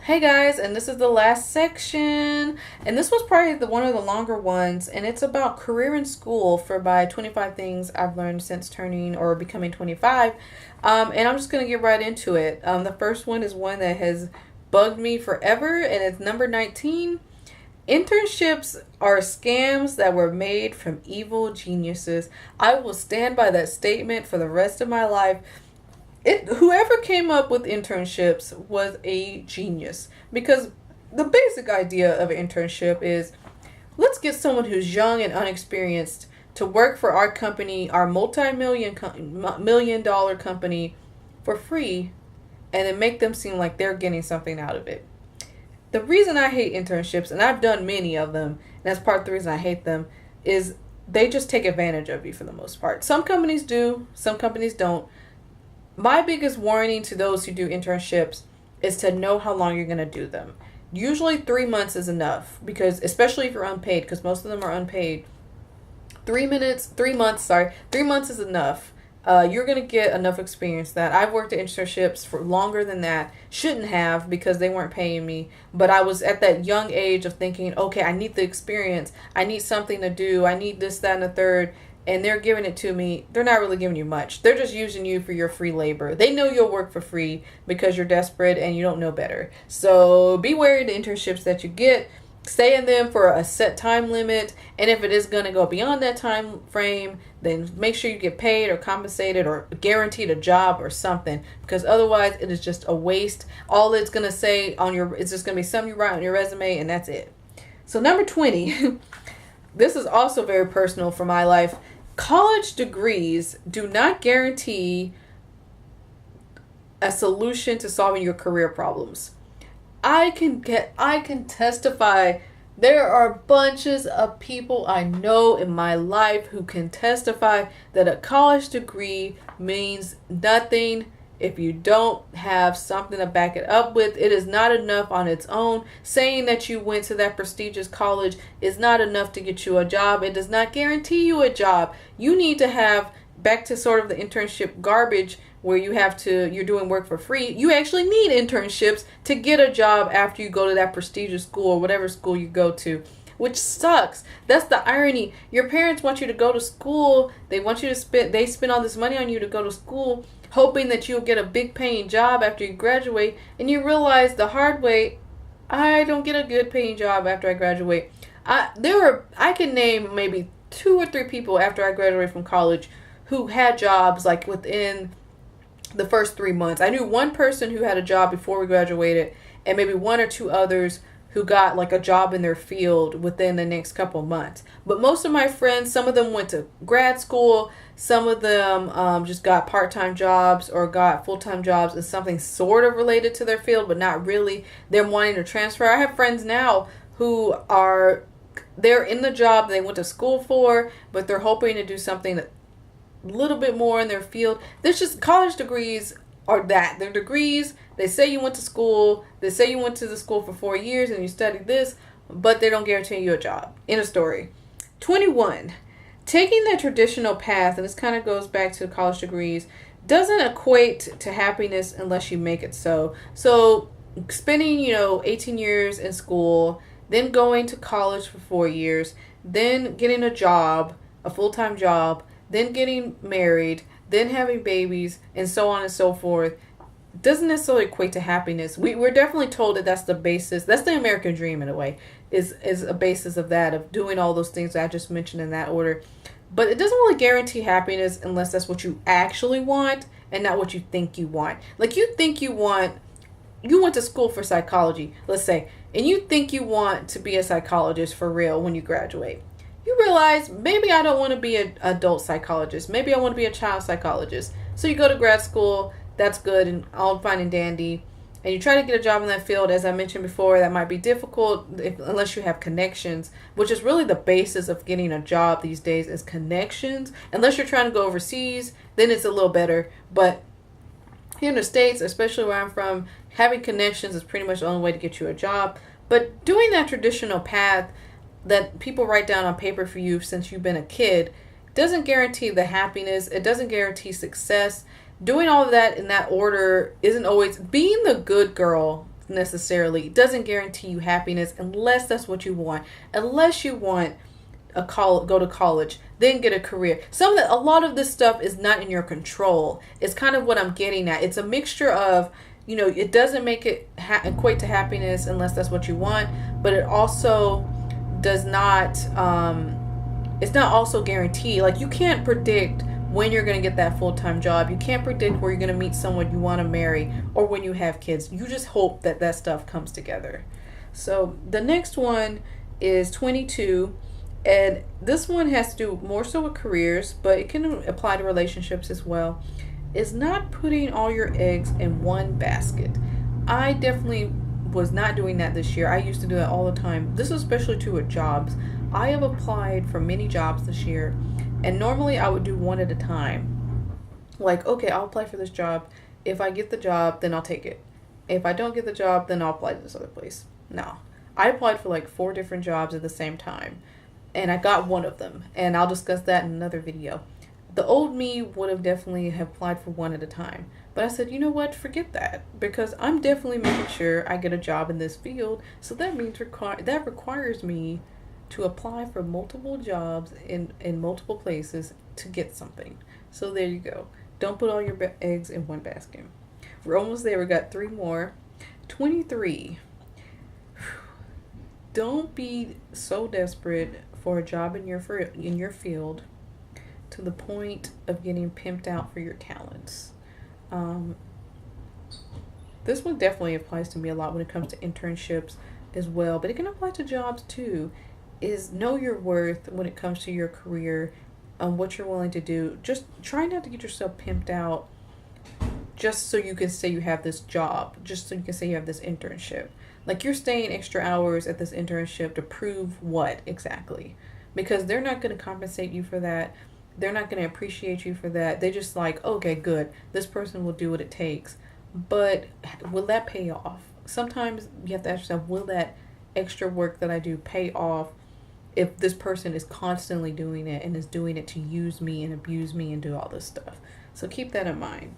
Hey guys, and this is the last section, and this was probably one of the longer ones, and it's about career in school for my 25 things I've learned since turning or becoming 25. And I'm just gonna get right into it. The first one is one that has bugged me forever, and it's number 19. Internships are scams that were made from evil geniuses. I will stand by that statement for the rest of my life. Whoever came up with internships was a genius, because the basic idea of an internship is, let's get someone who's young and unexperienced to work for our company, our multi-million dollar company, for free, and then make them seem like they're getting something out of it. The reason I hate internships, and I've done many of them, and that's part of the reason I hate them, is they just take advantage of you for the most part. Some companies do, some companies don't. My biggest warning to those who do internships is to know how long you're going to do them. Usually 3 months is enough, because especially if you're unpaid, because most of them are unpaid. 3 months is enough. You're going to get enough experience that I've worked at internships for longer than that. Shouldn't have, because they weren't paying me. But I was at that young age of thinking, okay, I need the experience. I need something to do. I need this, that, and the third. And they're giving it to me. They're not really giving you much. They're just using you for your free labor. They know you'll work for free because you're desperate and you don't know better. So be wary of the internships that you get. Stay in them for a set time limit. And if it is going to go beyond that time frame, then make sure you get paid or compensated or guaranteed a job or something. Because otherwise it is just a waste. All it's going to say it's just going to be something you write on your resume, and that's it. So number 20. This is also very personal for my life. College degrees do not guarantee a solution to solving your career problems. I can testify. There are bunches of people I know in my life who can testify that a college degree means nothing if you don't have something to back it up with. It is not enough on its own. Saying that you went to that prestigious college is not enough to get you a job. It does not guarantee you a job. You need to have, back to sort of the internship garbage where you're doing work for free. You actually need internships to get a job after you go to that prestigious school or whatever school you go to, which sucks. That's the irony. Your parents want you to go to school. They spend all this money on you to go to school, hoping that you'll get a big paying job after you graduate, and you realize the hard way, I don't get a good paying job after I graduate. I can name maybe 2 or 3 people after I graduated from college who had jobs like within the first 3 months. I knew one person who had a job before we graduated, and maybe 1 or 2 others who got like a job in their field within the next couple months. But most of my friends, some of them went to grad school, some of them just got part-time jobs or got full-time jobs in something sort of related to their field, but not really. They're wanting to transfer. I have friends now who they're in the job they went to school for, but they're hoping to do something a little bit more in their field. There's just college degrees are that. They're degrees. They say you went to school. They say you went to the school for 4 years and you studied this, but they don't guarantee you a job. End of story. 21. Taking the traditional path, and this kind of goes back to college degrees, doesn't equate to happiness unless you make it so. So spending, 18 years in school, then going to college for 4 years, then getting a job, a full-time job, then getting married, then having babies, and so on and so forth, doesn't necessarily equate to happiness. We're definitely told that that's the basis. That's the American dream in a way, is a basis of that, of doing all those things that I just mentioned in that order. But it doesn't really guarantee happiness unless that's what you actually want and not what you think you want. Like you went to school for psychology, let's say, and you think you want to be a psychologist for real when you graduate. You realize, maybe I don't want to be an adult psychologist. Maybe I want to be a child psychologist. So you go to grad school, that's good and all fine and dandy. And you try to get a job in that field. As I mentioned before, that might be difficult unless you have connections, which is really the basis of getting a job these days, is connections. Unless you're trying to go overseas, then it's a little better. But here in the States, especially where I'm from, having connections is pretty much the only way to get you a job. But doing that traditional path that people write down on paper for you since you've been a kid doesn't guarantee the happiness. It doesn't guarantee success. Doing all of that in that order isn't always being the good girl. necessarily. It doesn't guarantee you happiness unless that's what you want. Unless you want go to college, then get a career. A lot of this stuff is not in your control. It's kind of what I'm getting at. It's a mixture of, it doesn't make it equate to happiness unless that's what you want, but it also does not. It's not also guaranteed. Like, you can't predict when you're going to get that full-time job. You can't predict where you're going to meet someone you want to marry or when you have kids. You just hope that that stuff comes together. So the next one is 22. And this one has to do more so with careers, but it can apply to relationships as well. Is not putting all your eggs in one basket. I definitely was not doing that this year. I used to do that all the time. This is especially true with jobs. I have applied for many jobs this year, and normally I would do one at a time. Like, okay, I'll apply for this job. If I get the job, then I'll take it. If I don't get the job, then I'll apply to this other place. No. I applied for like 4 different jobs at the same time. And I got one of them, and I'll discuss that in another video. The old me would have definitely have applied for one at a time. But I said, you know what, forget that. Because I'm definitely making sure I get a job in this field. So that means that requires me to apply for multiple jobs in multiple places to get something. So there you go. Don't put all your eggs in one basket. We're almost there. We got 3 more. 23. Don't be so desperate for a job in your field to the point of getting pimped out for your talents. This one definitely applies to me a lot when it comes to internships as well, but it can apply to jobs too. Is know your worth when it comes to your career, what you're willing to do. Just try not to get yourself pimped out just so you can say you have this job, just so you can say you have this internship. Like, you're staying extra hours at this internship to prove what exactly? Because they're not going to compensate you for that. They're not going to appreciate you for that. They just like, okay, good. This person will do what it takes. But will that pay off? Sometimes you have to ask yourself, will that extra work that I do pay off if this person is constantly doing it and is doing it to use me and abuse me and do all this stuff? So keep that in mind.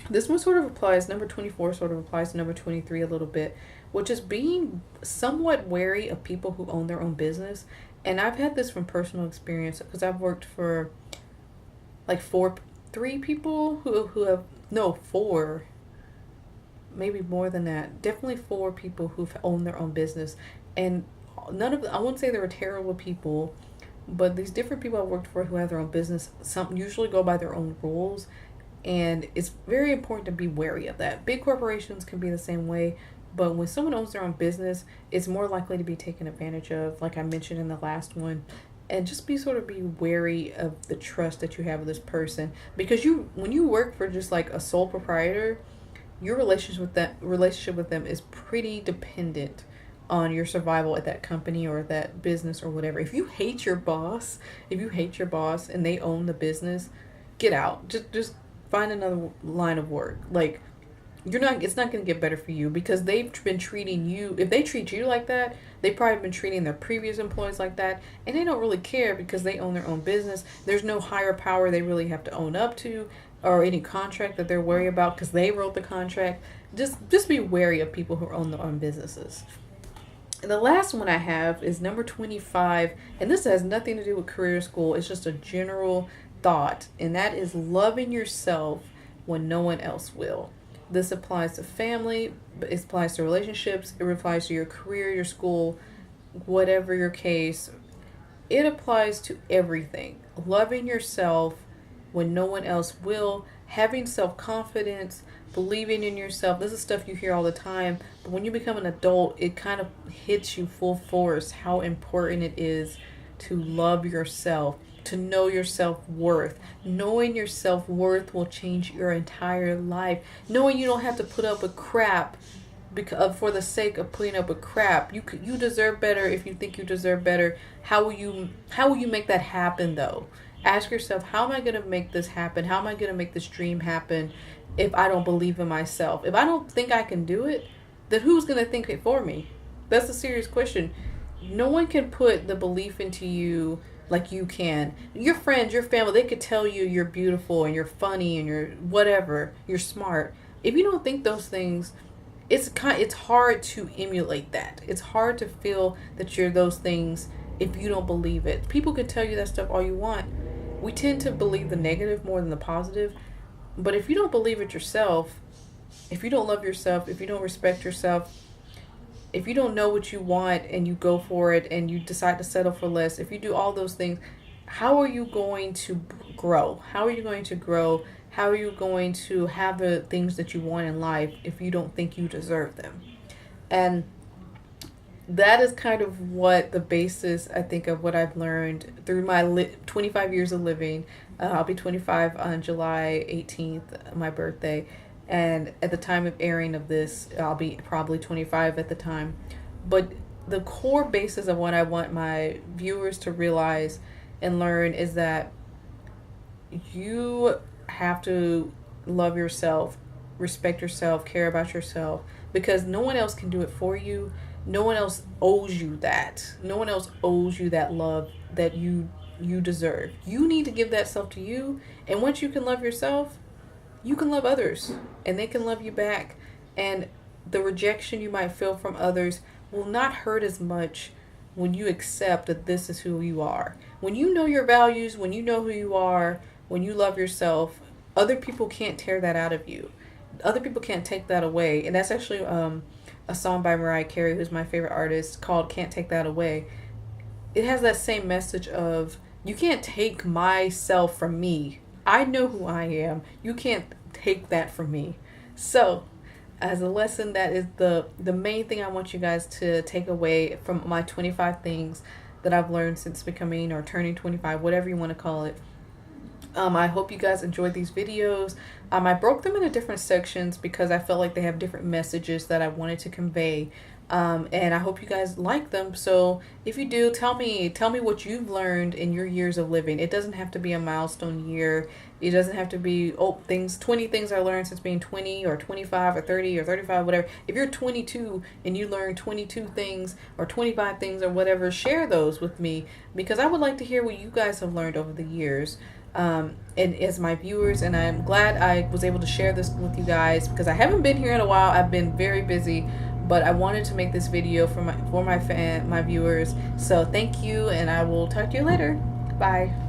This one sort of applies, number 24 sort of applies to number 23 a little bit, which is being somewhat wary of people who own their own business. And I've had this from personal experience because I've worked for like 4 maybe more than that. Definitely 4 people who've owned their own business. And none of them, I wouldn't say they were terrible people, but these different people I worked for who have their own business, some usually go by their own rules. And it's very important to be wary of that. Big corporations can be the same way, but when someone owns their own business, it's more likely to be taken advantage of, like I mentioned in the last one. And just be wary of the trust that you have with this person. Because when you work for just like a sole proprietor, your relationship with them is pretty dependent on your survival at that company or that business or whatever. If you hate your boss and they own the business, get out. Just find another line of work. Like, it's not going to get better for you because they've been treating you, if they treat you like that, they've probably been treating their previous employees like that, and they don't really care because they own their own business. There's no higher power they really have to own up to or any contract that they're worried about because they wrote the contract. Just be wary of people who own their own businesses. And the last one I have is number 25, and this has nothing to do with career school. It's just a general thought, and that is loving yourself when no one else will. This applies to family, it applies to relationships, it applies to your career, your school, whatever your case. It applies to everything. Loving yourself when no one else will, having self-confidence, believing in yourself. This is stuff you hear all the time, but when you become an adult, it kind of hits you full force how important it is to love yourself, to know your self-worth. Knowing your self-worth will change your entire life. Knowing you don't have to put up with crap for the sake of putting up with crap. You deserve better if you think you deserve better. How will you make that happen though? Ask yourself, how am I going to make this happen? How am I going to make this dream happen if I don't believe in myself? If I don't think I can do it, then who's going to think it for me? That's a serious question. No one can put the belief into you like you can. Your friends, your family, they could tell you you're beautiful and you're funny and you're whatever, you're smart. If you don't think those things, it's hard to emulate that. It's hard to feel that you're those things if you don't believe it. People can tell you that stuff all you want. We tend to believe the negative more than the positive. But if you don't believe it yourself, if you don't love yourself, if you don't respect yourself, if you don't know what you want and you go for it and you decide to settle for less, if you do all those things, how are you going to grow? How are you going to grow? How are you going to have the things that you want in life if you don't think you deserve them? And that is kind of what the basis, I think, of what I've learned through my 25 years of living. I'll be 25 on July 18th, my birthday. And at the time of airing of this, I'll be probably 25 at the time. But the core basis of what I want my viewers to realize and learn is that you have to love yourself, respect yourself, care about yourself, because no one else can do it for you. No one else owes you that. No one else owes you that love that you deserve. You need to give that self to you. And once you can love yourself, you can love others and they can love you back. And the rejection you might feel from others will not hurt as much when you accept that this is who you are. When you know your values, when you know who you are, when you love yourself, other people can't tear that out of you. Other people can't take that away. And that's actually a song by Mariah Carey, who's my favorite artist, called Can't Take That Away. It has that same message of, you can't take myself from me. I know who I am. You can't take that from me. So, as a lesson, that is the main thing I want you guys to take away from my 25 things that I've learned since becoming or turning 25, whatever you want to call it. I hope you guys enjoyed these videos. I broke them into different sections because I felt like they have different messages that I wanted to convey. And I hope you guys like them. So if you do, tell me what you've learned in your years of living. It doesn't have to be a milestone year. It doesn't have to be 20 things I learned since being 20 or 25 or 30 or 35, whatever. If you're 22 and you learned 22 things or 25 things or whatever, share those with me, because I would like to hear what you guys have learned over the years. And as my viewers, and I'm glad I was able to share this with you guys, because I haven't been here in a while. I've been very busy, but I wanted to make this video for my viewers. So thank you, and I will talk to you later. Bye.